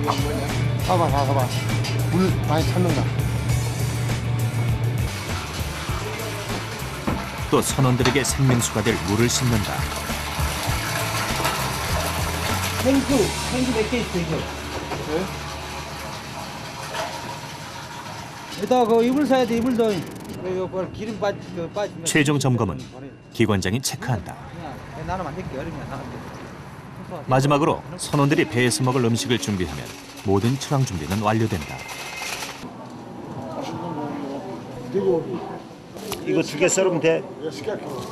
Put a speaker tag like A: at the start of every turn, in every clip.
A: 봐봐. 물 많이 찾는다.
B: 또 선원들에게 생명수가 될 물을 싣는다.
C: 생수 몇 개 있어, 이거?
A: 네?
C: 여기다 그 이불 사야 돼, 이불도. 이거 기름 빠지면.
B: 최종 점검은 기관장이 체크한다.
C: 나는 안 될게, 어렵냐, 나한테.
B: 마지막으로 선원들이 배에서 먹을 음식을 준비하면 모든 출항 준비는 완료된다.
D: 이거 2개 썰으면 돼?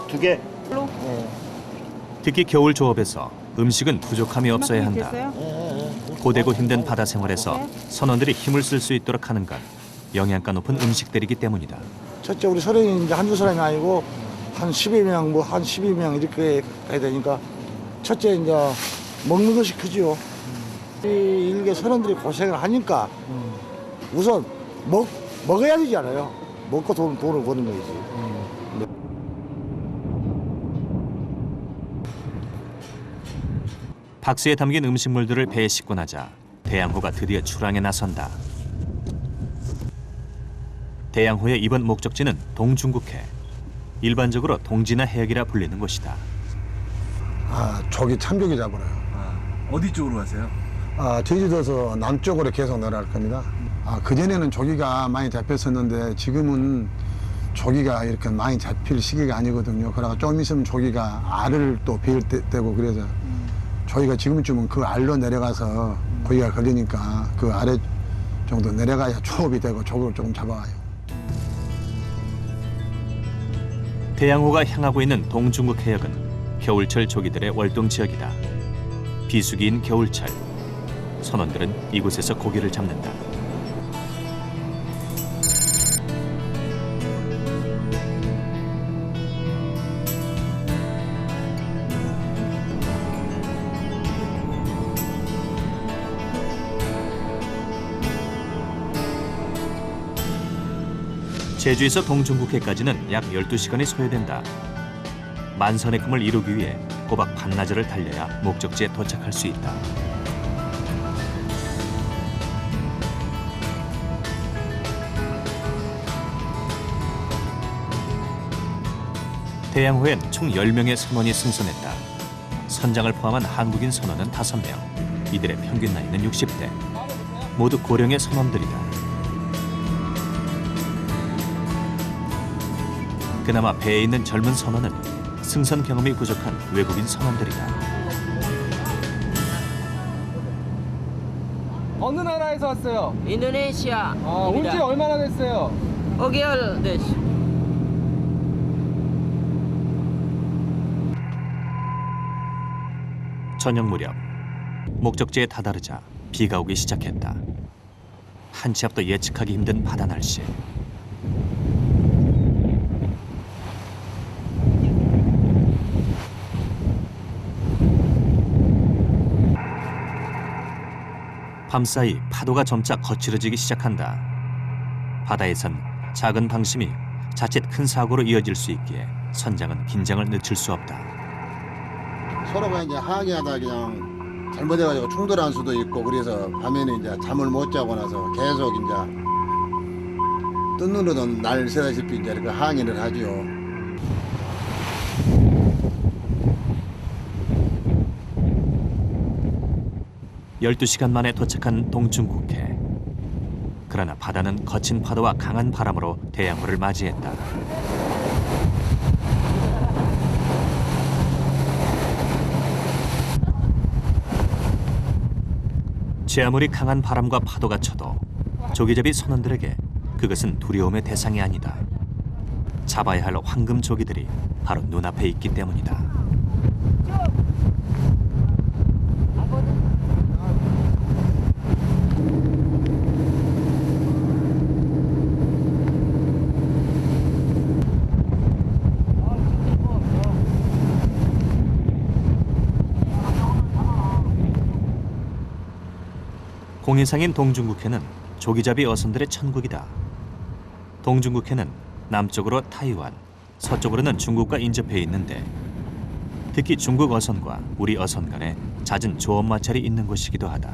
D: 2개?
B: 특히 겨울 조업에서 음식은 부족함이 없어야 한다. 고되고 힘든 바다 생활에서 선원들이 힘을 쓸 수 있도록 하는 건 영양가 높은 음식들이기 때문이다.
A: 첫째 우리 선생님이 이제 한두 사람이 아니고 한 10여 명, 한 12명 이렇게 가야 되니까 첫째 이제 먹는 것이 크지요. 이 일개 선원들이 고생을 하니까 우선 먹어야 되지 않아요. 먹고 돈을 버는 거지.
B: 박스에 담긴 음식물들을 배에 싣고 나자 대양호가 드디어 출항에 나선다. 대양호의 이번 목적지는 동중국해. 일반적으로 동지나 해역이라 불리는 곳이다.
E: 조기 참조기 잡으러요.
F: 어디 쪽으로 가세요?
E: 제주도에서 남쪽으로 계속 내려갈 겁니다. 그전에는 조기가 많이 잡혔었는데 지금은 조기가 이렇게 많이 잡힐 시기가 아니거든요. 그러다가 좀 있으면 조기가 알을 또 베일 때고 그래서 조기가 지금쯤은 그 알로 내려가서 고기가 걸리니까 그 아래 정도 내려가야 조업이 되고 조기를 조금 잡아와요.
B: 대양호가 향하고 있는 동중국 해역은 겨울철 조기들의 월동 지역이다. 비수기인 겨울철, 선원들은 이곳에서 고기를 잡는다. 제주에서 동중국해까지는 약 12시간이 소요된다. 만선의 꿈을 이루기 위해 꼬박 반나절을 달려야 목적지에 도착할 수 있다. 대양호엔 총 10명의 선원이 승선했다. 선장을 포함한 한국인 선원은 5명. 이들의 평균 나이는 60대. 모두 고령의 선원들이다. 그나마 배에 있는 젊은 선원은 승선 경험이 부족한 외국인 선원들이다.
G: 어느 나라에서 왔어요?
H: 인도네시아.
G: 온 지 얼마나 됐어요?
H: 5개월 됐어.
B: 저녁 무렵 목적지에 다다르자 비가 오기 시작했다. 한치 앞도 예측하기 힘든 바다 날씨. 밤사이 파도가 점차 거칠어지기 시작한다. 바다에선 작은 방심이 자칫 큰 사고로 이어질 수 있기에 선장은 긴장을 늦출 수 없다.
I: 서로가 이제 항의하다 그냥 잘못해가지고 충돌할 수도 있고 그래서 밤에는 이제 잠을 못 자고 나서 계속 이제 뜬 눈으로는 날 새다시피 이제 그 항의를 하죠.
B: 12시간 만에 도착한 동중국해. 그러나 바다는 거친 파도와 강한 바람으로 대양호를 맞이했다. 제 아무리 강한 바람과 파도가 쳐도 조기잡이 선원들에게 그것은 두려움의 대상이 아니다. 잡아야 할 황금 조기들이 바로 눈앞에 있기 때문이다. 공해상인 동중국해는 조기잡이 어선들의 천국이다. 동중국해는 남쪽으로 타이완, 서쪽으로는 중국과 인접해 있는데 특히 중국 어선과 우리 어선 간에 잦은 조업 마찰이 있는 곳이기도 하다.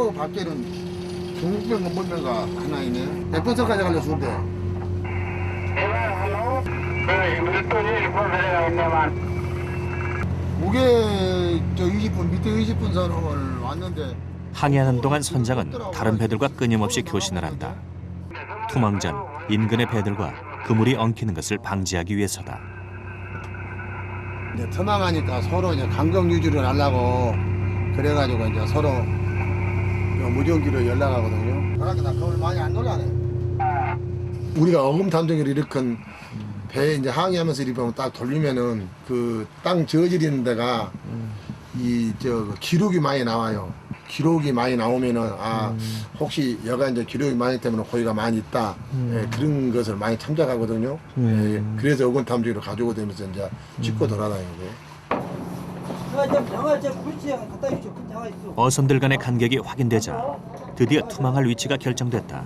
I: 저 밖에는 중국병과 물병가 하나 있네. 100%까지 가려 좋은데. 무게 저 20분 밑에 20분 선을 왔는데
B: 항해하는 동안 선장은 다른 배들과 끊임없이 교신을 한다. 투망 전 인근의 배들과 그물이 엉키는 것을 방지하기 위해서다.
I: 이제 터망하니까 서로 이제 감정 유지를 하려고 그래가지고 이제 서로 무전기로 연락하거든요. 그러니까 나 그걸 많이 안 놀라네. 우리가 어금 탐정기를 이렇게 배에 이제 항해하면서 이렇게 보면 딱 돌리면은 그 땅 저지르는 데가 이 저 기록이 많이 나와요. 기록이 많이 나오면은 아 혹시 여가 이제 기록이 많이 때문에 고기가 많이 있다 예, 그런 것을 많이 참작하거든요. 예, 그래서 어군 탐지기를 가지고 다니면서 이제 짚고 돌아다니고.
B: 어선들 간의 간격이 확인되자 드디어 투망할 위치가 결정됐다.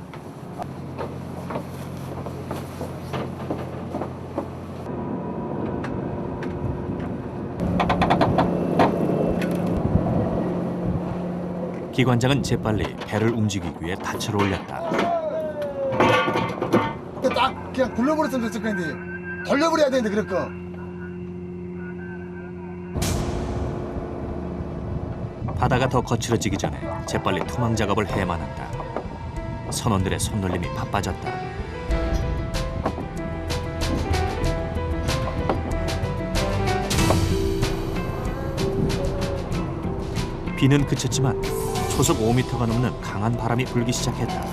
B: 기관장은 재빨리 배를 움직이기 위해 닻을 올렸다.
I: 딱 그냥 굴러버렸으면 됐을 건데 돌려버려야 되는데 그럴 거.
B: 바다가 더 거칠어지기 전에 재빨리 투망 작업을 해야만 한다. 선원들의 손놀림이 바빠졌다. 비는 그쳤지만 초속 5m가 넘는 강한 바람이 불기 시작했다.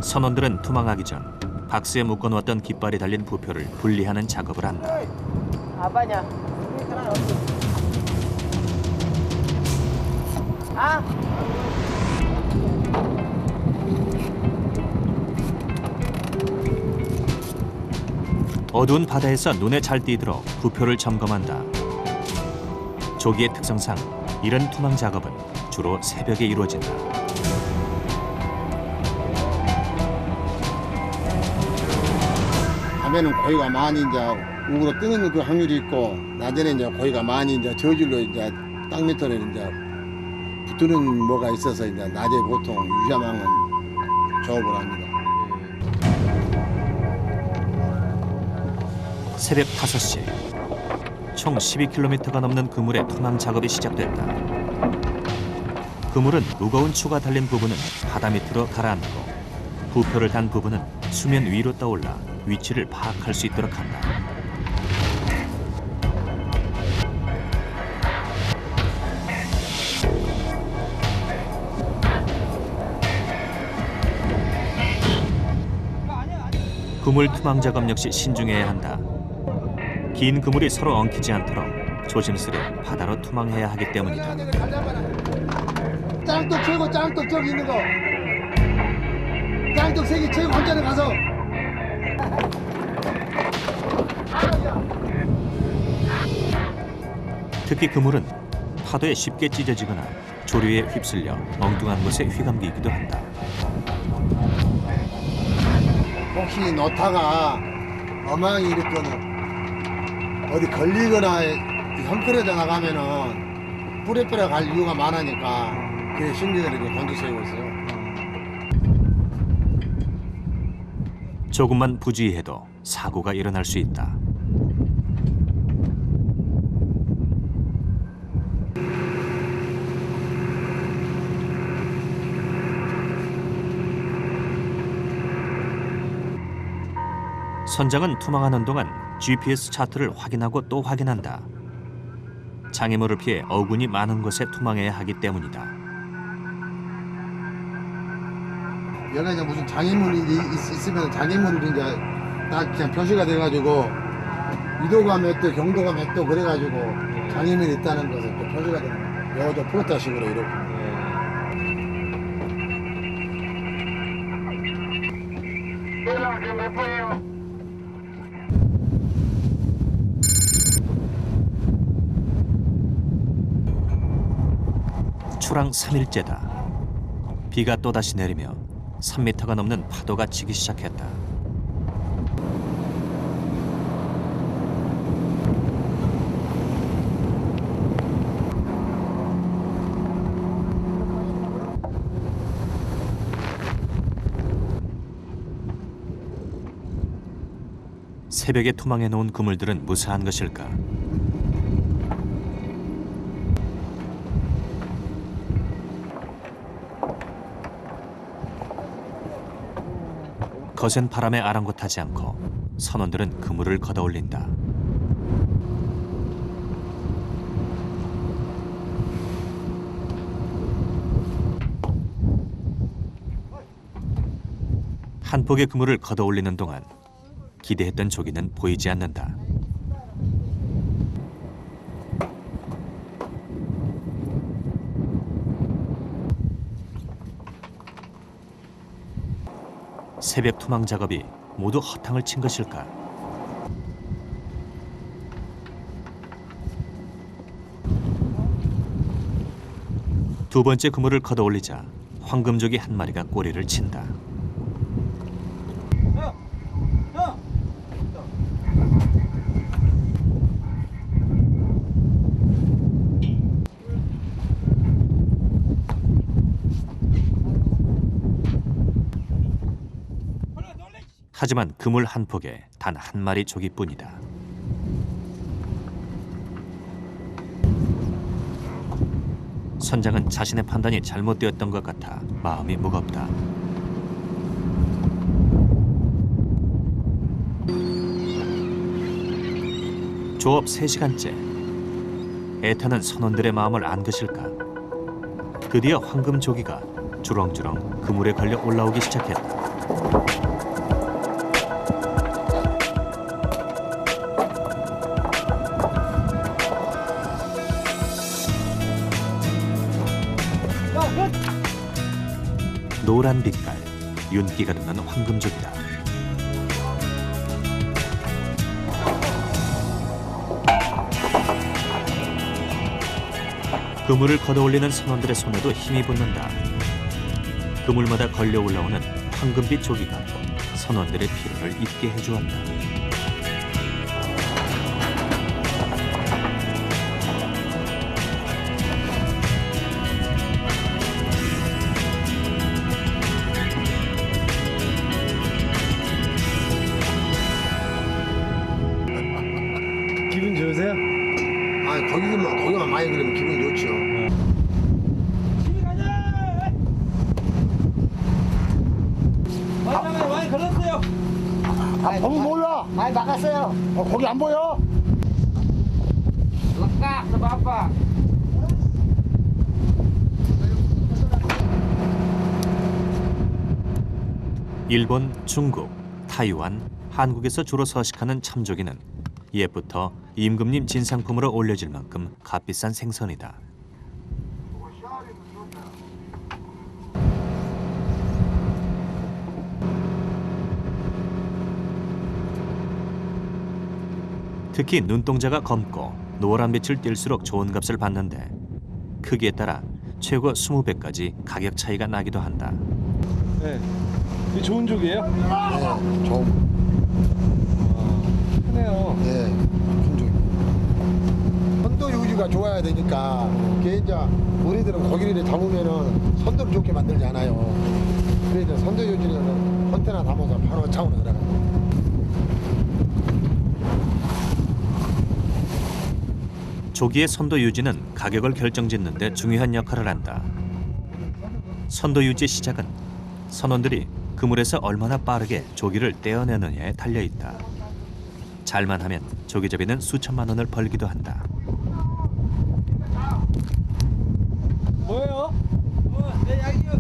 B: 선원들은 투망하기 전 박스에 묶어놓았던 깃발이 달린 부표를 분리하는 작업을 한다.
H: 아빠냐? 아?
B: 어두운 바다에서 눈에 잘 띄도록 부표를 점검한다. 조기의 특성상 이런 투망 작업은 주로 새벽에 이루어진다.
I: 밤에는 고기가 많이 이제 우으로 뜨는 그 확률이 있고 낮에는 이제 고기가 많이 이제 저질로 이제 땅 밑으로 이제 붙는 뭐가 있어서 이제 낮에 보통 유자망은 조업을 합니다.
B: 새벽 5시, 총 12km가 넘는 그물의 투망 작업이 시작됐다. 그물은 무거운 추가 달린 부분은 바다 밑으로 가라앉고 부표를 단 부분은 수면 위로 떠올라 위치를 파악할 수 있도록 한다. 그물 투망 작업 역시 신중해야 한다. 긴 그물이 서로 엉키지 않도록 조심스레 바다로 투망해야 하기 때문이다.
I: 짱떡 최고 짱떡 저기 있는 거 짱떡 세계 최고 한자를 가서
B: 특히 그물은 파도에 쉽게 찢어지거나 조류에 휩쓸려 엉뚱한 곳에 휘감기기도 한다.
I: 혹시 놓다가 어망이 이렇게 어디 걸리거나 헝클어져 나가면은 뿌레뿌레 갈 이유가 많으니까 그게 신경을 이렇게 곤두세우고 있어요.
B: 조금만 부주의해도 사고가 일어날 수 있다. 선장은 투망하는 동안 GPS 차트를 확인하고 또 확인한다. 장애물을 피해 어군이 많은 곳에 투망해야 하기 때문이다.
I: 여기가 이제 무슨 장애물이 있으면 장애물이 이제 딱 그냥 표시가 돼가지고 위도가 몇 도, 경도가 몇 도 그래가지고 장애물이 있다는 것을 또 표시가 되는 거예요. 저 프로타식으로 이렇게.
B: 출항 3일째다. 비가 또다시 내리며 3m가 넘는 파도가 치기 시작했다. 새벽에 투망해 놓은 그물들은 무사한 것일까? 거센 바람에 아랑곳하지 않고 선원들은 그물을 걷어올린다. 한 폭의 그물을 걷어올리는 동안 기대했던 조기는 보이지 않는다. 새벽 투망 작업이 모두 허탕을 친 것일까? 두 번째 그물을 걷어올리자 황금조기 한 마리가 꼬리를 친다. 하지만 그물 한 폭에 단 한 마리 조기뿐이다. 선장은 자신의 판단이 잘못되었던 것 같아 마음이 무겁다. 조업 3시간째. 애타는 선원들의 마음을 안 것일까? 드디어 황금 조기가 주렁주렁 그물에 걸려 올라오기 시작했다. 노란 빛깔, 윤기가 도는 황금조기다. 그물을 걷어올리는 선원들의 손에도 힘이 붙는다. 그물마다 걸려 올라오는 황금빛 조기가 선원들의 피로를 잊게 해주었다.
G: 기분 좋으세요?
E: 아, 거기만 많이 그러면 기분이 좋죠.
C: 많이 걸었어요.
A: 아, 거기 몰라.
H: 많이 막았어요.
A: 거기 안 보여?
H: 깍, 아빠.
B: 일본, 중국, 타이완, 한국에서 주로 서식하는 참조기는 옛부터 임금님 진상품으로 올려질 만큼 값비싼 생선이다. 특히 눈동자가 검고 노란 빛을 띨수록 좋은 값을 받는데 크기에 따라 최고 20배까지 가격 차이가 나기도 한다.
G: 네. 이 좋은 쪽이에요?
E: 네, 좋은.
G: 크네요.
E: 예, 큰 종. 선도 유지가 좋아야 되니까, 그게 이제 우리들은 고기를 잡으면은 선도를 좋게 만들지 않아요. 그래서 선도 유지는 컨테나 담아서 바로 차원에 들어가요.
B: 조기의 선도 유지는 가격을 결정짓는 데 중요한 역할을 한다. 선도 유지의 시작은 선원들이 그물에서 얼마나 빠르게 조기를 떼어내느냐에 달려있다. 잘만 하면 조기잡이는 수천만 원을 벌기도 한다.
G: 뭐예요? 내 약이요.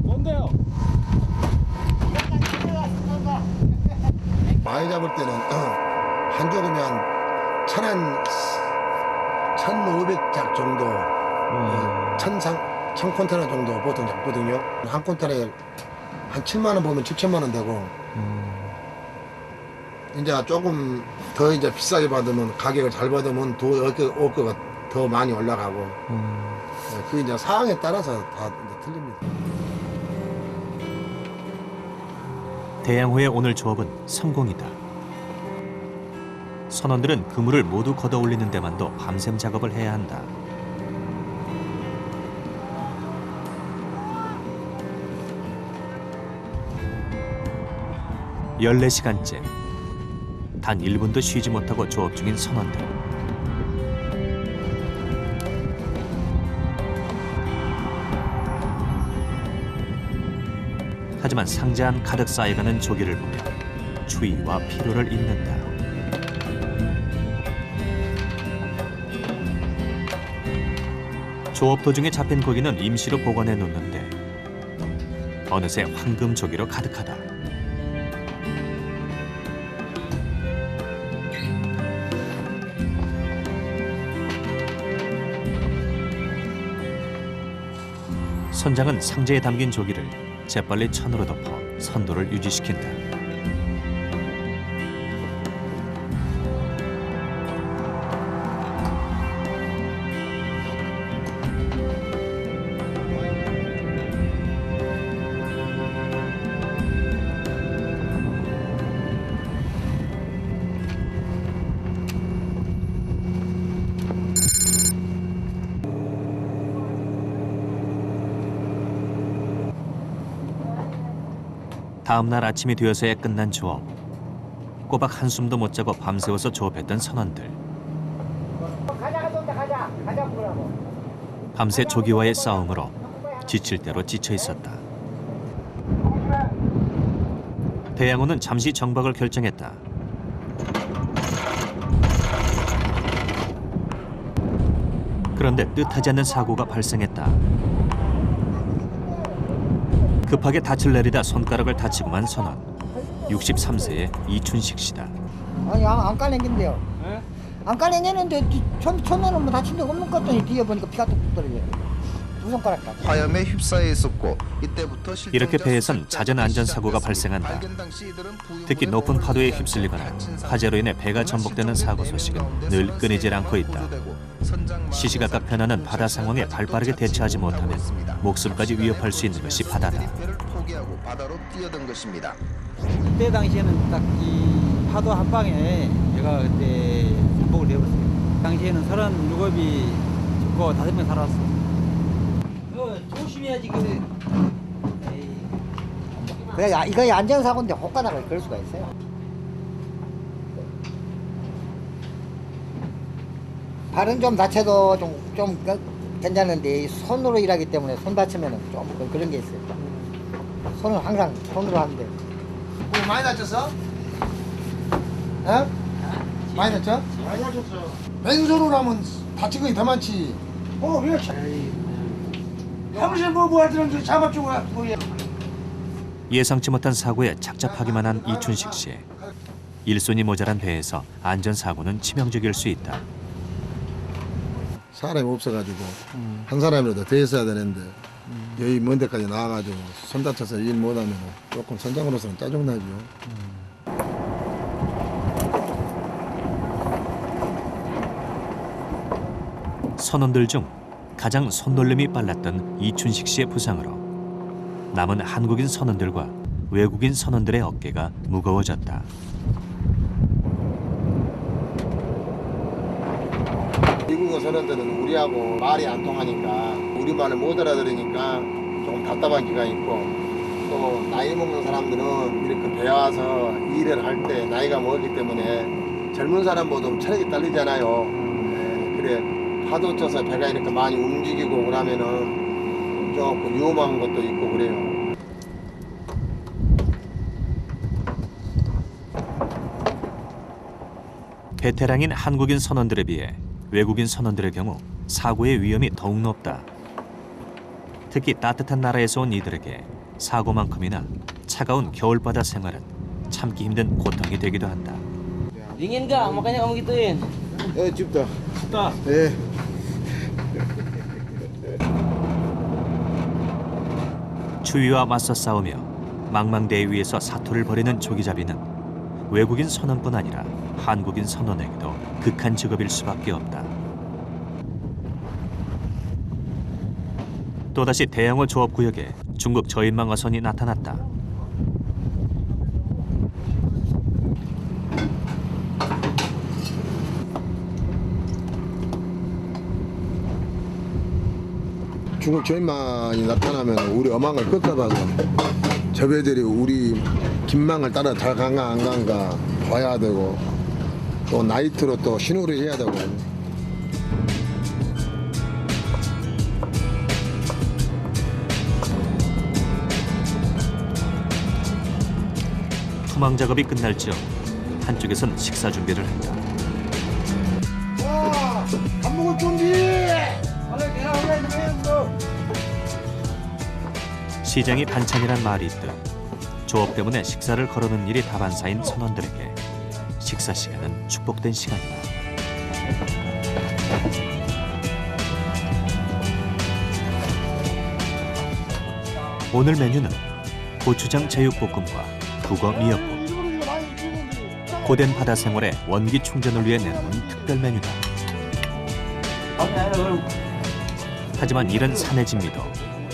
G: 뭔데요?
E: 많이 잡을 때는 한 조금면 1,500작 정도, 1,000 컨테너 정도 보통 잡거든요. 한 컨테너에 한 7만 원 보면 7천만 원 되고, 이제 조금 더 이제 비싸게 받으면 가격을 잘 받으면 더 어깨가 더 많이 올라가고, 그 이제 상황에 따라서 다 틀립니다.
B: 대양호의 오늘 조업은 성공이다. 선원들은 그물을 모두 걷어올리는 데만도 밤샘 작업을 해야 한다. 14시간째. 단 1분도 쉬지 못하고 조업 중인 선원들. 하지만 상자 안 가득 쌓여가는 조기를 보며 추위와 피로를 잊는다. 조업 도중에 잡힌 고기는 임시로 보관해 놓는데 어느새 황금 조기로 가득하다. 선장은 상자에 담긴 조기를 재빨리 천으로 덮어 선도를 유지시킨다. 다음 날 아침이 되어서야 끝난 조업. 꼬박 한숨도 못 자고 밤새워서 조업했던 선원들. 밤새 조기와의 싸움으로 지칠 대로 지쳐 있었다. 대양호는 잠시 정박을 결정했다. 그런데 뜻하지 않는 사고가 발생했다. 급하게 닻을 내리다 손가락을 다치고만 선원. 63세의 이춘식 씨다.
H: 아니 안 깔랭긴데요. 안 깔랭기는데 처음에는 뭐 다친 적 없는 것 같더니 뒤에 보니까 피가 뚝뚝 떨어져요. 두 손가락까지.
J: 화염에 휩싸여 있었고 이때부터
B: 이렇게 배에선 잦은 안전사고가 발생한다. 특히 높은 파도에 휩쓸리거나 화재로 인해 배가 전복되는 사고 소식은 늘 끊이질 않고 있다. 시시각각 변하는 바다 상황에 발빠르게 대처하지 못하면 목숨까지 위협할 수 있는 것이 바다다.
J: 포기하고 바다로 뛰어든 것입니다.
C: 그때 당시에는 딱 이 파도 한 방에 제가 그때 전복을 되었어요. 당시에는 37이 죽고 5명 살았어. 조심해야지
H: 그래 이거 안전사고인데 혹가다가 그럴 수가 있어요. 발은 좀 다쳐도 좀 괜찮은데 손으로 일하기 때문에 손 다치면 좀 그런 게 있어요. 손은 항상 손으로 하는데. 많이 다쳤어? 어? 많이 다쳤어?
A: 많이 하셨어요.
E: 왼손으로 하면 다치는 게 더 많지.
A: 그렇지. 평소에 뭐 하더라도 잡아주고
B: 예상치 못한 사고에 착잡하기만 한 이춘식 씨. 일손이 모자란 배에서 안전사고는 치명적일 수 있다.
I: 사람이 없어가지고 한 사람이라도 더 있어야 되는데 여기 먼 데까지 나와가지고 손 다쳐서 일 못하면 조금 선장으로서는 짜증나죠.
B: 선원들 중 가장 손놀림이 빨랐던 이춘식 씨의 부상으로 남은 한국인 선원들과 외국인 선원들의 어깨가 무거워졌다.
I: 미국어 선원들은 우리하고 말이 안 통하니까 우리말을 못 알아들으니까 조금 답답한 기가 있고 또 나이 먹는 사람들은 이렇게 배 와서 일을 할 때 나이가 먹었기 때문에 젊은 사람보다 체력이 딸리잖아요. 그래 파도 쳐서 배가 이렇게 많이 움직이고 그러면은 조금 위험한 것도 있고 그래요.
B: 베테랑인 한국인 선원들에 비해 외국인 선원들의 경우 사고의 위험이 더욱 높다. 특히 따뜻한 나라에서 온 이들에게 사고만큼이나 차가운 겨울바다 생활은 참기 힘든 고통이 되기도 한다.
H: Dingin ka, makanya kamu gituin.
I: 춥다.
G: 춥다.
I: 네.
B: 추위와 맞서 싸우며 망망대해 위에서 사투를 벌이는 조기잡이는 외국인 선원뿐 아니라 한국인 선원에게도 극한 직업일 수밖에 없다. 또다시 대양호 조업구역에 중국 저인망어선이 나타났다.
I: 중국 저인망이 나타나면 우리 어망을 끄떡봐서 저 배들이 우리 긴망을 따라 잘 간가 안 간가 봐야 되고
E: 또 나이트로 또 신호를 해야 되고.
B: 투망 작업이 끝날 즈음 한쪽에선 식사 준비를 한다.
A: 자, 밥 먹을 준비.
B: 시장이 반찬이란 말이 있듯 조업 때문에 식사를 거르는 일이 다반사인 선원들에게 식사 시간은 축복된 시간이다. 오늘 메뉴는 고추장 제육볶음과 북어 미역국. 고된 바다 생활의 원기 충전을 위해 내놓은 특별 메뉴다. 하지만 이런 산해진미도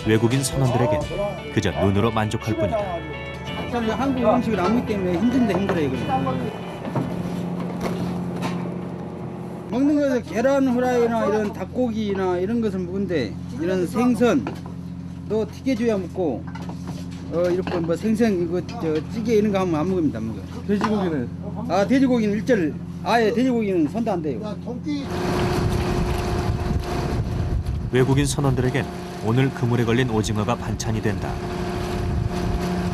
B: 외국인 선원들에겐 그저 눈으로 만족할 뿐이다.
C: 한국 음식을 안 먹기 때문에 힘들어요. 먹는 것은 계란 후라이나 이런 닭고기나 이런 것을 먹는데 이런 생선도 튀겨줘야 먹고 이렇게 뭐 생선 이거 찌개 이런 거 하면 안 먹습니다. 안 먹어요.
G: 돼지고기는?
C: 아 돼지고기는 일절 아예 돼지고기는 손도 안 대요.
B: 외국인 선원들에겐 오늘 그물에 걸린 오징어가 반찬이 된다.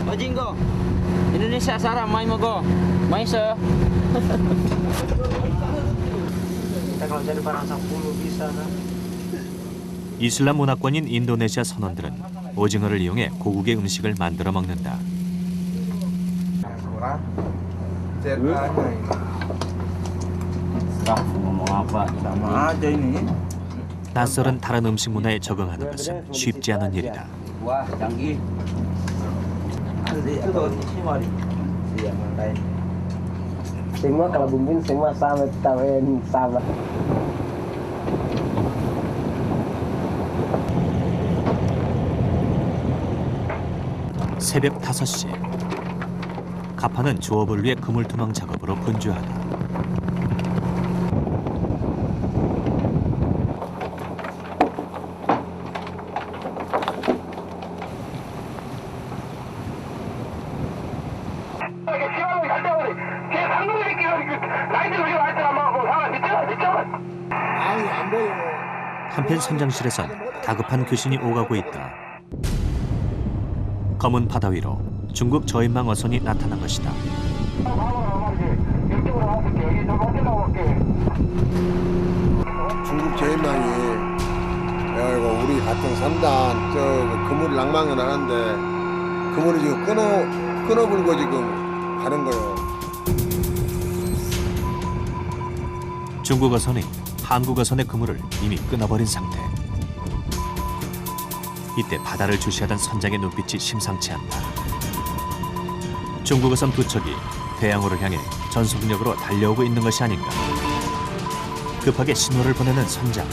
K: 오징어 Indonesia 사람 많이 먹어. 맛있어요.
B: 이슬람 문화권인 인도네시아 선원들은 오징어를 이용해 고국의 음식을 만들어 먹는다. 낯설은 다른 음식 문화에 적응하는 것은 쉽지 않은 일이다.
K: Wah, canggih. Itu semua.
L: Semua kalau bumbuin semua sama tawain sama.
B: 새벽 5시. 가파는 조업을 위해 그물투망 작업으로 분주하다. 한편 선장실에선 다급한 교신이 오가고 있다. 검은 바다 위로 중국 저인망 어선이 나타난 것이다.
I: 중국 저인망이 이거 우리 같은 3단 저 그물을 낭망을 하는데 그물이 지금 끊어불고 지금 가는 거예요.
B: 중국 어선이 한국 어선의 그물을 이미 끊어버린 상태. 이때 바다를 주시하던 선장의 눈빛이 심상치 않다. 중국 어선 두 척이 대양호를 향해 전속력으로 달려오고 있는 것이 아닌가. 급하게 신호를 보내는 선장.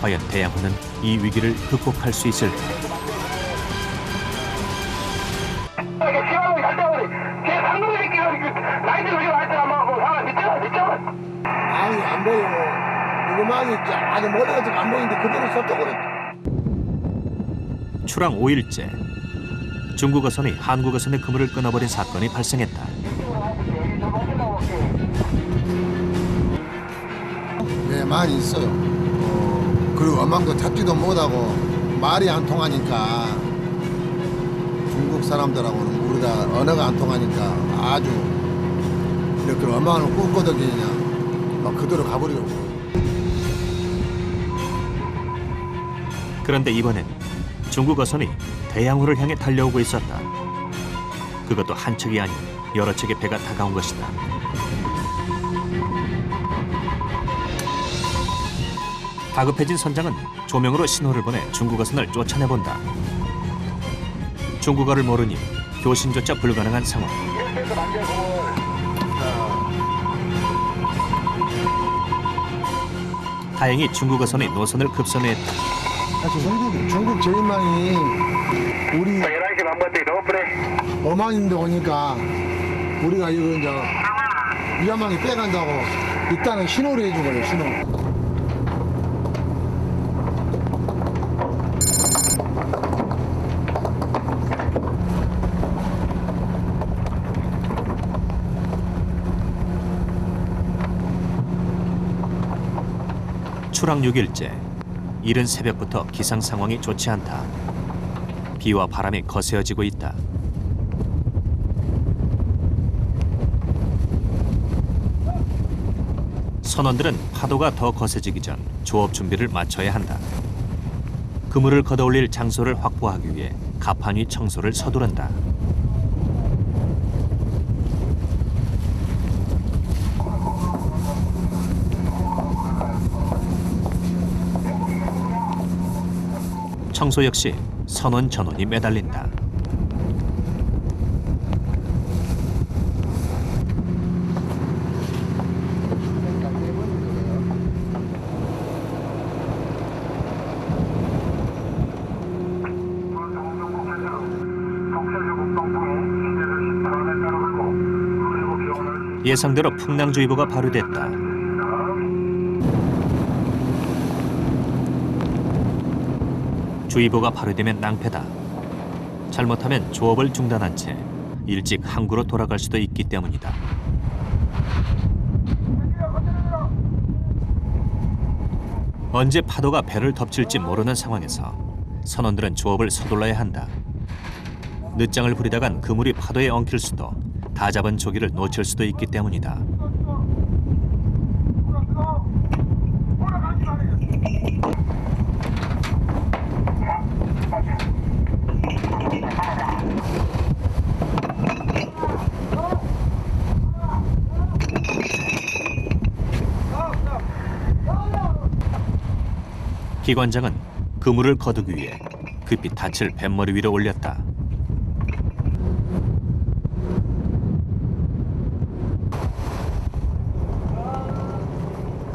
B: 과연 대양호는 이 위기를 극복할 수 있을까?
I: 아니 안 보여. 이거만이 아주 멀어가지고 안 보이는데 그대로 서쪽으로.
B: 출항 5일째. 중국 어선이 한국 어선의 그물을 끊어버린 사건이 발생했다.
I: 네, 많이 있어요. 그리고 엄망도 잡지도 못하고 말이 안 통하니까 중국 사람들하고는 우리가 언어가 안 통하니까 아주 이렇게 엄망을 ቁ거든 그냥 막 그대로 가버리려고.
B: 그런데 이번엔 중국 어선이 대양호를 향해 달려오고 있었다. 그것도 한 척이 아닌 여러 척의 배가 다가온 것이다. 다급해진 선장은 조명으로 신호를 보내 중국 어선을 쫓아내본다. 중국어를 모르니 교신조차 불가능한 상황. 다행히 중국 어선이 노선을 급선회했다.
I: 중국 저인망이 우리 어망인데 오니까 우리가 이거 이제 위험하게 빼간다고 일단은 신호를 해준 거예요. 신호.
B: 추락 6일째, 이른 새벽부터 기상 상황이 좋지 않다. 비와 바람이 거세어지고 있다. 선원들은 파도가 더 거세지기 전 조업 준비를 마쳐야 한다. 그물을 걷어올릴 장소를 확보하기 위해 갑판 위 청소를 서두른다. 청소 역시 선원 전원이 매달린다. 예상대로 풍랑주의보가 발효됐다. 주의보가 발효되면 낭패다. 잘못하면 조업을 중단한 채 일찍 항구로 돌아갈 수도 있기 때문이다. 언제 파도가 배를 덮칠지 모르는 상황에서 선원들은 조업을 서둘러야 한다. 늦장을 부리다간 그물이 파도에 엉킬 수도, 다 잡은 조기를 놓칠 수도 있기 때문이다. 기관장은 그물을 거두기 위해 급히 닻을 뱃머리 위로 올렸다.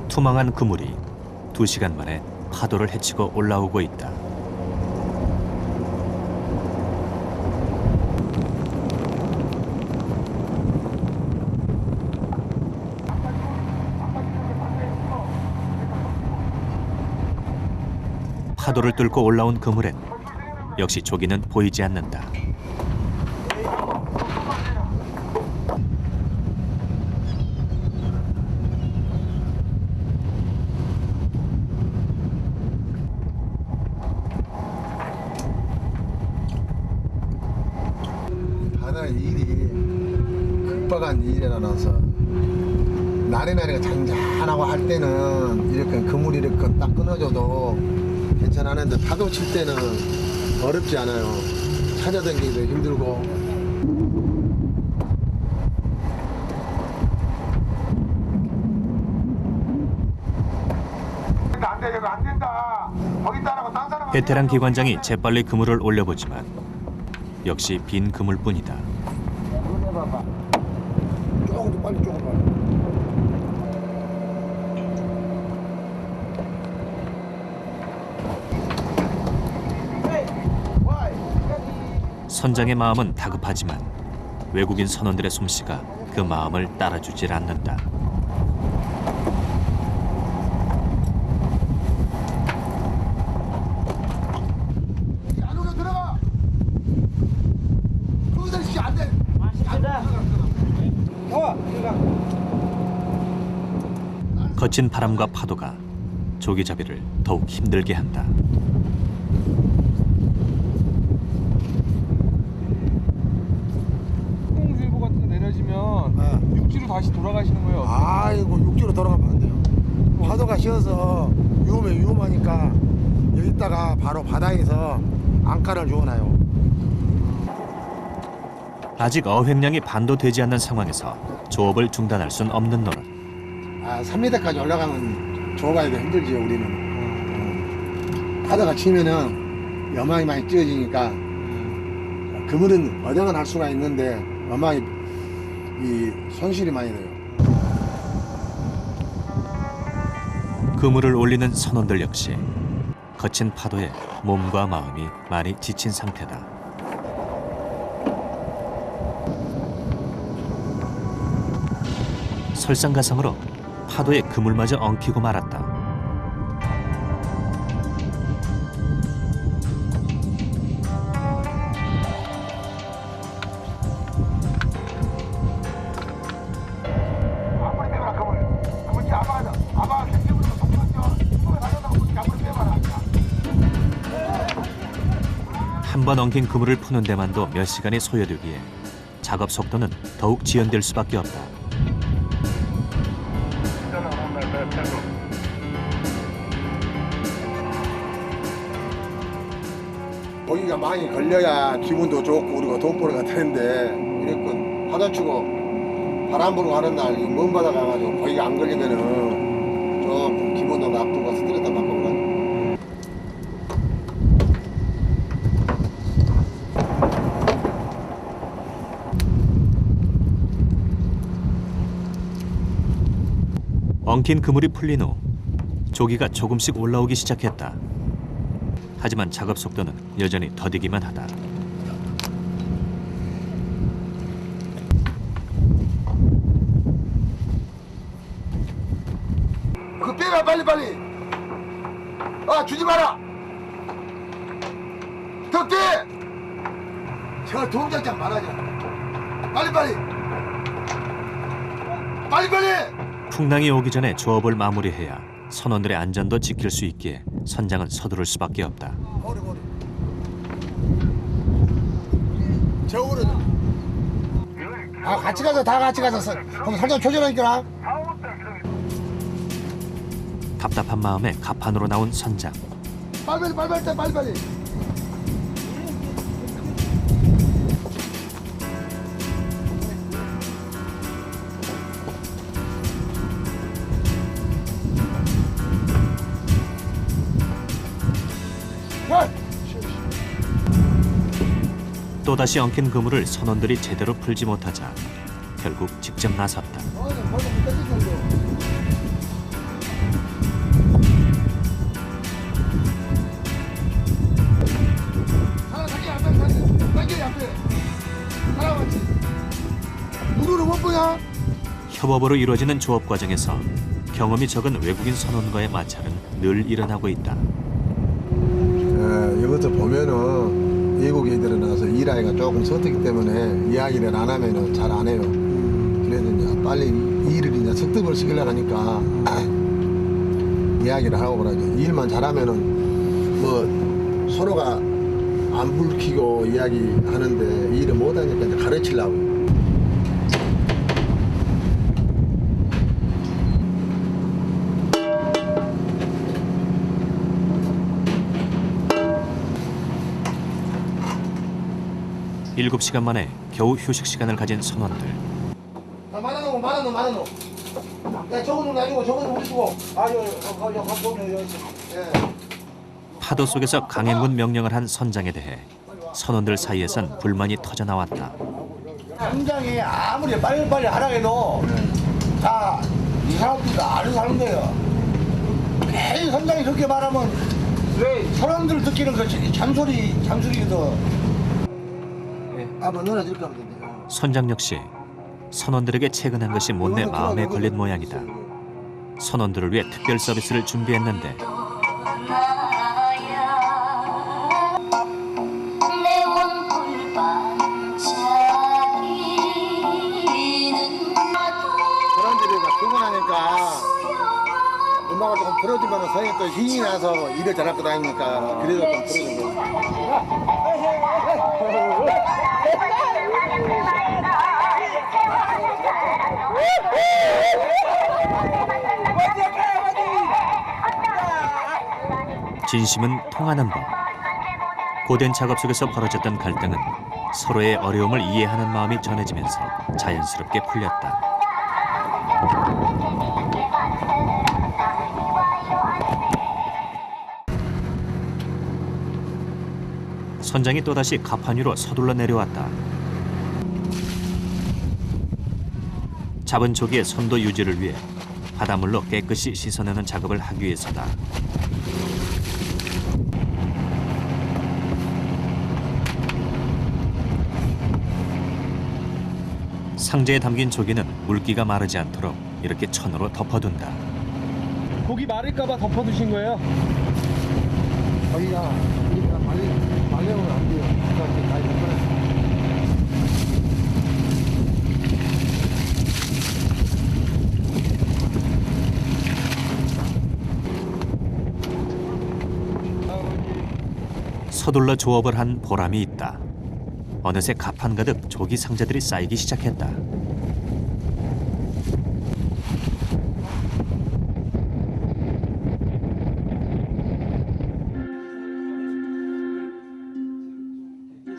B: 투망한 그물이 2시간 만에 파도를 헤치고 올라오고 있다. 파도를 뚫고 올라온 그물엔 역시 조기는 보이지 않는다.
E: 바다의 일이 급박한 일이라서 나래나래가 잔잔하고 할 때는 이렇게 그물이 이렇게 딱 끊어져도 괜찮았는데 파도 칠 때는 어렵지 않아요. 찾아다니기도 힘들고.
I: 안 된다. 거기 따라고 딴 사람.
B: 베테랑 기관장이 재빨리 그물을 올려보지만 역시 빈 그물뿐이다.
A: 조금 더 빨리 조금 빨리.
B: 선장의 마음은 다급하지만 외국인 선원들의 솜씨가 그 마음을 따라주질 않는다.
I: 안으로 들어가. 거기서 씨 안 돼.
B: 거친 바람과 파도가 조기잡이를 더욱 힘들게 한다.
G: 풍랑주의보 같은 거 내려지면 육지로 다시 돌아가시는 거예요?
A: 아이고 육지로 돌아가면 안 돼요. 파도가 쉬어서 위험하니까 여기다가 바로 바다에서 앙카를 주워놔요.
B: 아직 어획량이 반도 되지 않는 상황에서 조업을 중단할 순 없는 노릇.
E: 3m까지 올라가면 조가기가 힘들지요, 우리는. 바다가 치면은 여망이 많이 찌어지니까 그물은 어정은 할 수가 있는데 여망이 이 손실이 많이 돼요.
B: 그물을 올리는 선원들 역시 거친 파도에 몸과 마음이 많이 지친 상태다. 설상가상으로 파도에 그물마저 엉키고 말았다.
I: 아무리 내가 그물 잡아야 돼. 아마
B: 한 번 엉킨 그물을 푸는 데만도 몇 시간이 소요되기에 작업 속도는 더욱 지연될 수밖에 없다.
I: 고기가 많이 걸려야 기분도 좋고 우리가 돈벌이가 되는데 이랬건 바다 치고 바람 불고 하는 날 먼 바다 가가지고 고기가 안 걸리면은 조금 기분도 나쁘고 스트레스 받고 그러죠.
B: 엉킨 그물이 풀린 후 조기가 조금씩 올라오기 시작했다. 하지만 작업 속도는 여전히 더디기만 하다.
I: 그 빼라 빨리빨리. 아 주지 마라. 더 떼. 저 동작장 말하자. 빨리빨리. 빨리빨리.
B: 풍랑이 오기 전에 조업을 마무리해야 선원들의 안전도 지킬 수 있기에 선장은 서두를 수밖에 없다.
I: 저거는 아 같이 가자 다 같이 가자. 그럼 설정 조절하니까.
B: 답답한 마음에 갑판으로 나온 선장.
I: 빨리빨리.
B: 또다시 엉킨 그물을 선원들이 제대로 풀지 못하자 결국 직접 나섰다. 협업으로 이루어지는 조업 과정에서 경험이 적은 외국인 선원과의 마찰은 늘 일어나고 있다.
E: 이것도 보면은 외국 애들은 나서 일하기가 조금 서투기 때문에 이야기를 안 하면은 잘 안 해요. 그래도 이제 빨리 일을 이제 습득을 시키려고 하니까 이야기를 하고 그러죠. 일만 잘하면은 뭐 서로가 안 불키고 이야기하는데 일을 못하니까 이제 가르치려고.
B: 일곱 시간 만에 겨우 휴식 시간을 가진 선원들.
I: 많아. 야 저거는 가지고 저거는 우리 주고.
B: 파도 속에서 강행군 명령을 한 선장에 대해 선원들 사이에선 불만이 터져 나왔다.
A: 선장이 아무리 빨리빨리 하라 해도 다 이 사람들도 아는 사람들이에요. 괜히 선장이 그렇게 말하면 왜 사람들 듣기는 그 잔소리거든. 한번 놀아줄까 보는데.
B: 선장 역시 선원들에게 퇴근한 것이 못내 마음에 걸린 모양이다. 선원들을 위해 특별 서비스를 준비했는데
I: 사람들이가 피곤하니까 음악을 조금 틀어주면 선생님 또 힘이 나서 일을 잘할 거 아닙니까? 그래서 좀 틀어준 거예요.
B: 진심은 통하는 법. 고된 작업 속에서 벌어졌던 갈등은 서로의 어려움을 이해하는 마음이 전해지면서 자연스럽게 풀렸다. 선장이 또다시 갑판 위로 서둘러 내려왔다. 잡은 조기의 선도 유지를 위해 바닷물로 깨끗이 씻어내는 작업을 하기 위해서다. 상자에 담긴 조기는 물기가 마르지 않도록 이렇게 천으로 덮어둔다.
G: 고기 마를까봐 덮어두신 거예요?
A: 거기가 말려면 안 돼요. 그러니까 다 이렇게
B: 서둘러 조업을 한 보람이 있다. 어느새 가판 가득 조기 상자들이 쌓이기 시작했다.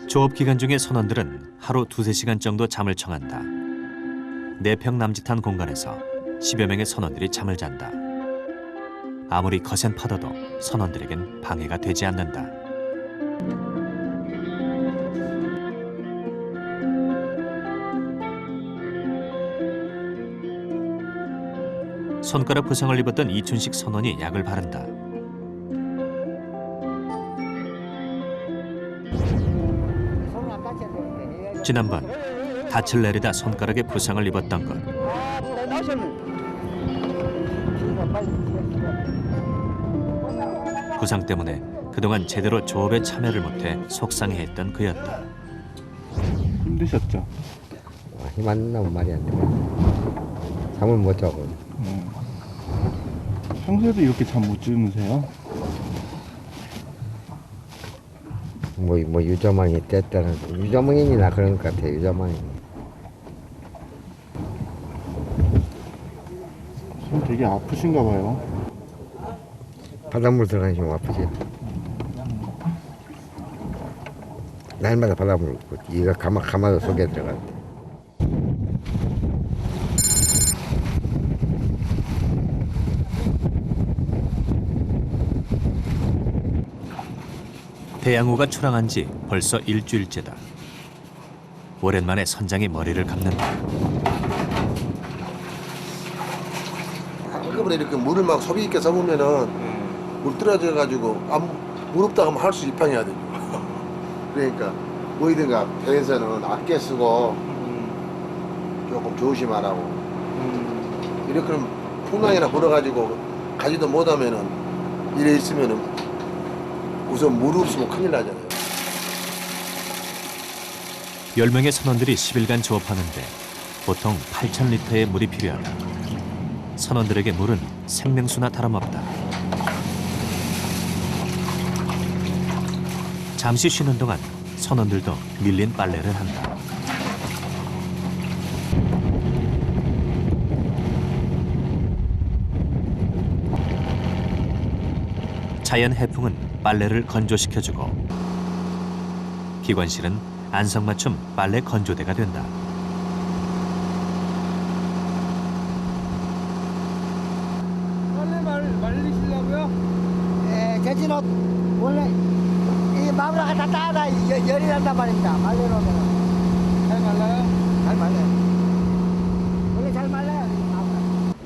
B: 조업 기간 중에 선원들은 하루 2~3시간 정도 잠을 청한다. 4평 남짓한 공간에서 10여 명의 선원들이 잠을 잔다. 아무리 거센 파도도 선원들에겐 방해가 되지 않는다. 손가락 부상을 입었던 이춘식 선원이 약을 바른다. 지난번 닻을 내리다 손가락에 부상을 입었던 것. 부상 때문에 그동안 제대로 조업에 참여를 못해 속상해했던 그였다.
G: 힘드셨죠?
M: 힘 안 나면 말이 안 돼. 잠을 못 자고.
G: 평소에도 이렇게 잠 못 주무세요?
M: 뭐 유저망이 때때는 유저망이나 그런 것 같아. 유저망이.
G: 손 되게 아프신가 봐요.
M: 바닷물 들어가니까 아프지. 날마다 바닷물 이거 가마도 속에 들어가는데.
B: 대양호가 출항한 지 벌써 일주일째다. 오랜만에 선장이 머리를 감는다.
I: 한꺼번에 이렇게 물을 막 소비 있게 써보면은 물 떨어져 가지고 무릎다 하면 할 수 입항해야 되죠. 그러니까 뭐이든가 배에서는 아껴 쓰고 조금 조심하라고. 이렇게 그럼 풍랑이나 불어가지고 가지도 못하면은 이래 있으면은 우선 물 없으면 큰일 나잖아요.
B: 10명의 선원들이 10일간 조업하는데 보통 8,000리터의 물이 필요하다. 선원들에게 물은 생명수나 다름없다. 잠시 쉬는 동안 선원들도 밀린 빨래를 한다. 자연 해풍은 빨래를 건조시켜주고 기관실은 안성맞춤 빨래 건조대가 된다.
G: 빨래 말리시려고요?
H: 예, 제진옷 원래 이 마무리가 다 따다 열이 난단 말입니다. 말려놓으면
G: 잘 말라요?
H: 잘 말려요. 원래 잘 말라요.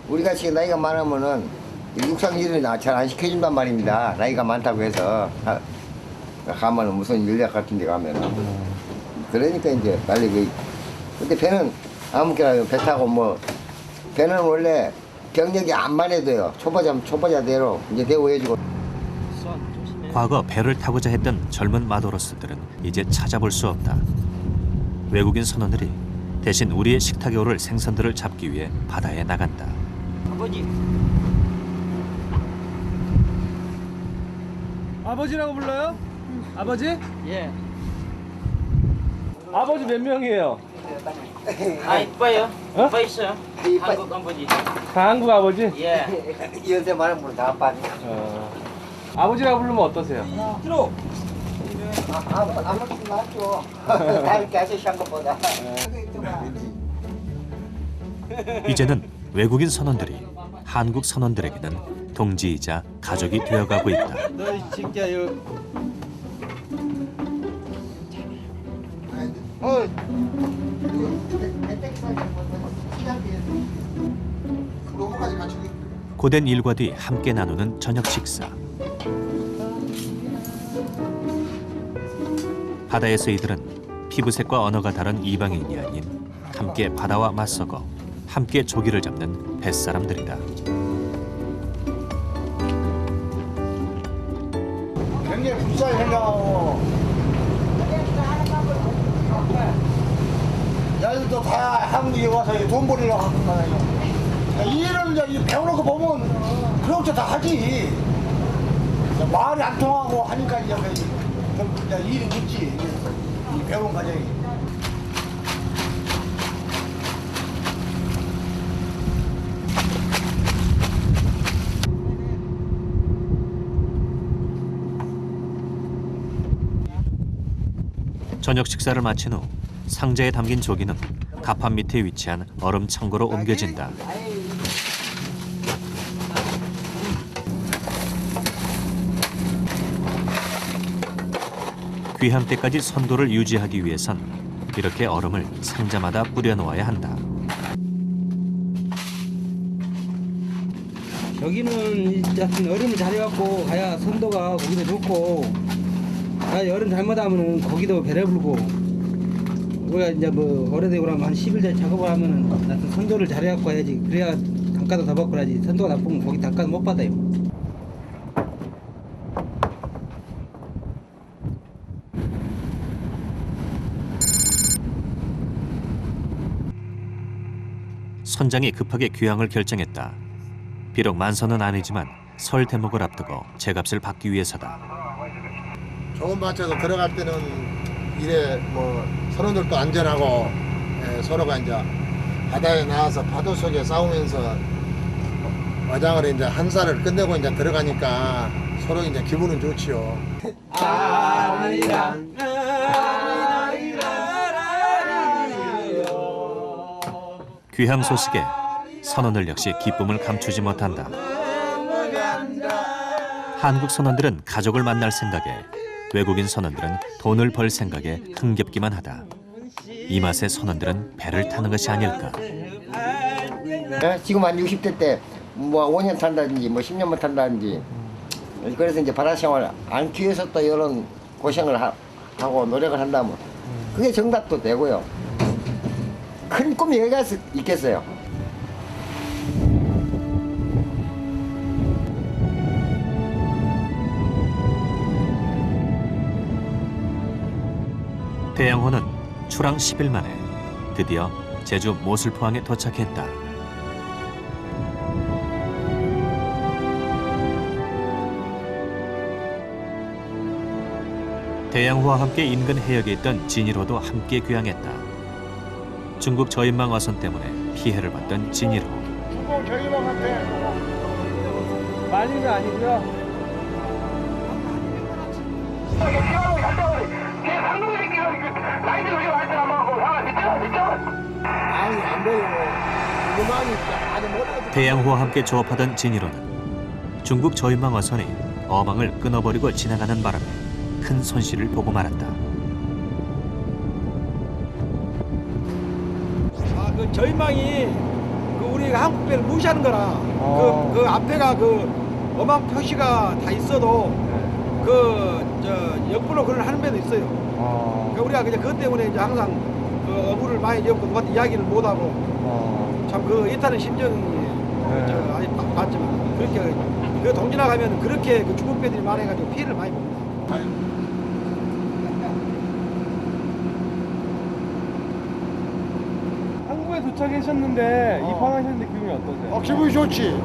H: 우리 같이 나이가 많으면은 육상일을 잘 안 시켜준단 말입니다. 나이가 많다고 해서 가면은 무슨 연락 같은 데 가면은 그러니까 이제 빨리 근데 배는 아무렇게나 배 타고 뭐 배는 원래 경력이 안만 해도요 초보자대로 이제 대우해주고.
B: 과거 배를 타고자 했던 젊은 마도로스들은 이제 찾아볼 수 없다. 외국인 선원들이 대신 우리의 식탁에 오를 생선들을 잡기 위해 바다에 나간다.
K: 아버지.
G: 아버지라고 불러요? 아버지?
K: 예.
G: 아버지 몇 명이에요?
K: 아 이뻐요.
G: 어?
K: 이뻐 있어요. 한국 아버지.
G: 다 한국 아버지?
K: 예.
H: 연세 많은 분은 다 아빠.
G: 아버지라고 부르면 어떠세요?
H: 아버지 맞죠. 다 이렇게 아저씨 한 것보다.
B: 이제는 외국인 선원들이 한국 선원들에게는 동지이자 가족이 되어가고 있다.
C: 너 진짜 이거
B: 고된 일과 뒤 함께 나누는 저녁 식사. 바다에서 이들은 피부색과 언어가 다른 이방인이 아닌 함께 바다와 맞서고 함께 조기를 잡는 뱃사람들이다.
A: 굉장히 불쌍히 생각하고 야들도 다 한국에 와서 돈 벌이려고 하는 거예요. 일을 이제 배우는 거 보면 그런 것도 다 하지. 말이 안 통하고 하니까 이제 좀 이제 일이 있지. 이 배운 과정이.
B: 저녁 식사를 마친 후 상자에 담긴 조기는 가판 밑에 위치한 얼음 창고로 옮겨진다. 귀향 때까지 선도를 유지하기 위해선 이렇게 얼음을 상자마다 뿌려 놓아야 한다.
C: 여기는 일단 얼음을 잘해갖고 가야 선도가 거기도 좋고, 아, 얼음 잘못하면은 거기도 배려 불고. 우리가 이제 뭐 오래되고 나면 한 10일 작업을 하면은 나도 선도를 잘해갖고 해야지. 그래야 단가도 더 받고 해야지. 선도가 나쁘면 거기 단가도 못 받아요.
B: 선장이 급하게 귀향을 결정했다. 비록 만선은 아니지만 설 대목을 앞두고 제값을 받기 위해서다.
I: 좋은 밭에서 들어갈 때는 이래 뭐 선원들도 안전하고 서로가 이제 바다에 나와서 파도 속에 싸우면서 와장을 이제 한 살을 끝내고 이제 들어가니까 서로 이제 기분은 좋지요.
B: 귀향 소식에 선원들 역시 기쁨을 감추지 못한다. 한국 선원들은 가족을 만날 생각에, 외국인 선원들은 돈을 벌 생각에 흥겹기만 하다. 이 맛에 선원들은 배를 타는 것이 아닐까.
M: 지금 한 60대 때 뭐 5년 탄다든지 뭐 10년만 탄다든지, 그래서 이제 바다 생활 않기 위해서 또 이런 고생을 하고 노력을 한다면 그게 정답도 되고요. 큰 꿈이 여기가 있겠어요.
B: 대양호는 출항 10일 만에 드디어 제주 모슬포항에 도착했다. 대양호와 함께 인근 해역에 있던 진일호도 함께 귀향했다. 중국 저인망 화선 때문에 피해를 받던 진일호.
A: 중국 저희방한테
G: 말린 게 아니고요.
A: 아니 안 보이고 그만이 아주 모르겠어.
B: 대양호와 함께 조업하던 진일호는 중국 저인망 화선이 어망을 끊어버리고 지나가는 바람에 큰 손실을 보고 말았다.
N: 그 저인망이 그 우리가 한국배를 무시하는 거라 그 앞에가 그 어망 표시가 다 있어도 옆으로 그걸 하는 배도 있어요. 그러니까 우리가 그냥 그것 때문에 이제 항상 그 어부를 많이 접고 누구한테 이야기를 못 하고 참 그 이탈은 심정이 아니 봤지만 그렇게 그 동진아 가면 그렇게 그 중국 배들이 많아가지고 피해를 많이 봅니다.
G: 한국에 도착하셨는데 입항하셨는데 기분이 어떠세요?
A: 기분이 좋지.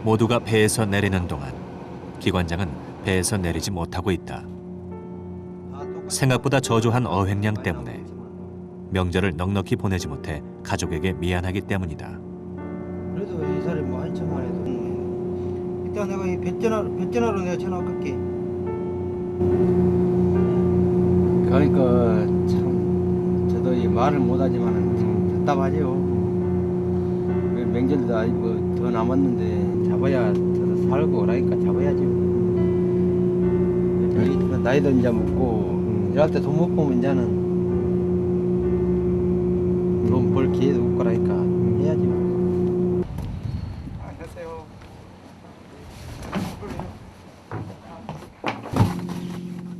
B: 모두가 배에서 내리는 동안 기관장은 배에서 내리지 못하고 있다. 생각보다 저조한 어획량 때문에 명절을 넉넉히 보내지 못해 가족에게 미안하기 때문이다.
C: 그래도 이 사람이 많이 참만 해도 일단 내가 이 배전화로 내가 전화 갈게. 그러니까 참 저도 이 말을 못하지만은 참 답답하지요. 명절도 아니고 더 남았는데 잡아야 더 살고 그러니까 잡아야죠. 나이도 이제 먹고 이럴 때 돈 못 보면 이제는 돈 벌 기회도 없고 그러니까 해야지.
N: 안녕하세요.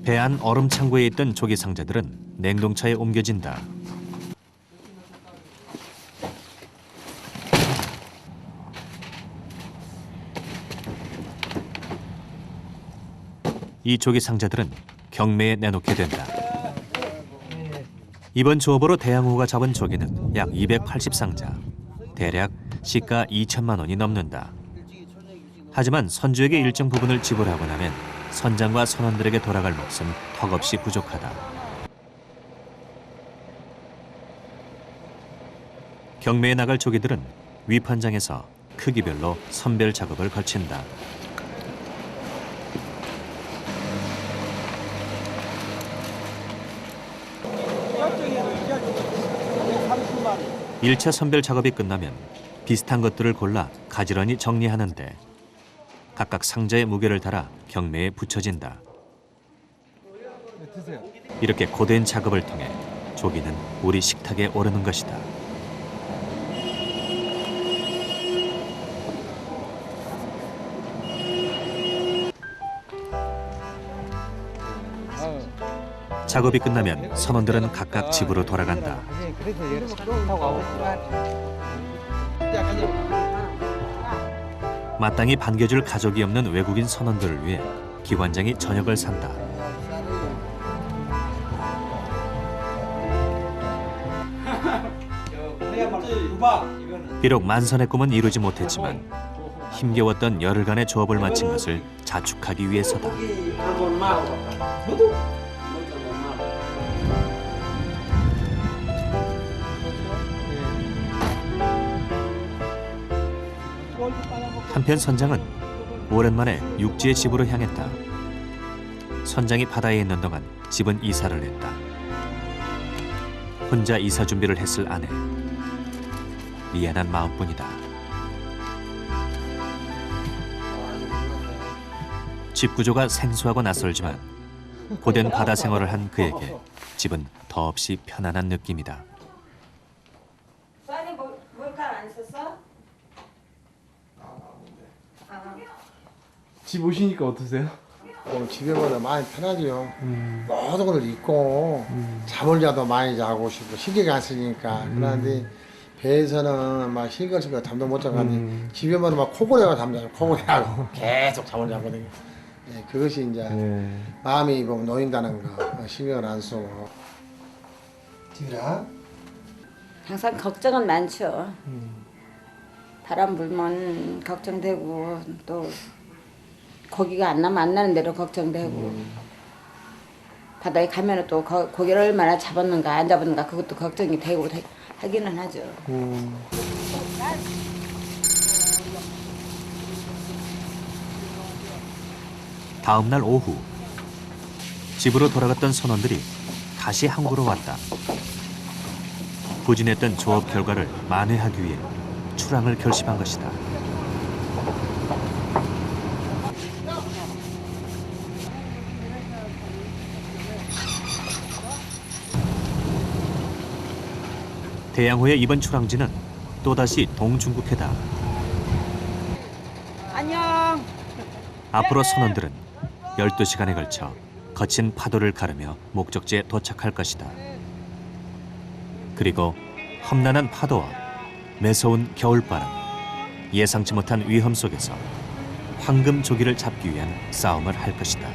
B: 배 안 얼음 창고에 있던 조기 상자들은 냉동차에 옮겨진다. 이 조기 상자들은 경매에 내놓게 된다. 이번 조업으로 대양호가 잡은 조기는 약 280상자, 대략 시가 2천만 원이 넘는다. 하지만 선주에게 일정 부분을 지불하고 나면 선장과 선원들에게 돌아갈 몫은 턱없이 부족하다. 경매에 나갈 조기들은 위판장에서 크기별로 선별 작업을 거친다. 일차 선별 작업이 끝나면 비슷한 것들을 골라 가지런히 정리하는데 각각 상자에 무게를 달아 경매에 붙여진다. 이렇게 고된 작업을 통해 조기는 우리 식탁에 오르는 것이다. 작업이 끝나면 선원들은 각각 집으로 돌아간다. 마땅히 반겨줄 가족이 없는 외국인 선원들을 위해 기관장이 저녁을 산다. 비록 만선의 꿈은 이루지 못했지만 힘겨웠던 열흘간의 조업을 마친 것을 자축하기 위해서다. 한편 선장은 오랜만에 육지의 집으로 향했다. 선장이 바다에 있는 동안 집은 이사를 했다. 혼자 이사 준비를 했을 아내. 미안한 마음뿐이다. 집 구조가 생소하고 낯설지만 고된 바다 생활을 한 그에게 집은 더없이 편안한 느낌이다.
G: 집 오시니까 어떠세요?
A: 집에보다 많이 편하지요. 모든 걸 잊고 잠을 자도 많이 자고 싶고 신경이 안 쓰니까. 그런데 배에서는 막 신경 쓰고 잠도 못 자가니 집에만 막 코골이하고 잠자요. 코골이하고 계속 잠을 자거든요. 네, 그것이 이제 마음이 놓인다는 거 신경을 안 쓰고. 집이라
O: 항상 걱정은 많죠. 바람 불면 걱정되고 또 고기가 안 나면 안 나는 대로 걱정되고 바다에 가면 또 고기를 얼마나 잡았는가 안 잡았는가 그것도 걱정이 되고 하기는 하죠.
B: 다음 날 오후 집으로 돌아갔던 선원들이 다시 항구로 왔다. 부진했던 조업 결과를 만회하기 위해 출항을 결심한 것이다. 대양호의 이번 출항지는 또다시 동중국해다.
O: 안녕.
B: 앞으로 선원들은 12시간에 걸쳐 거친 파도를 가르며 목적지에 도착할 것이다. 그리고 험난한 파도와 매서운 겨울바람, 예상치 못한 위험 속에서 황금 조기를 잡기 위한 싸움을 할 것이다.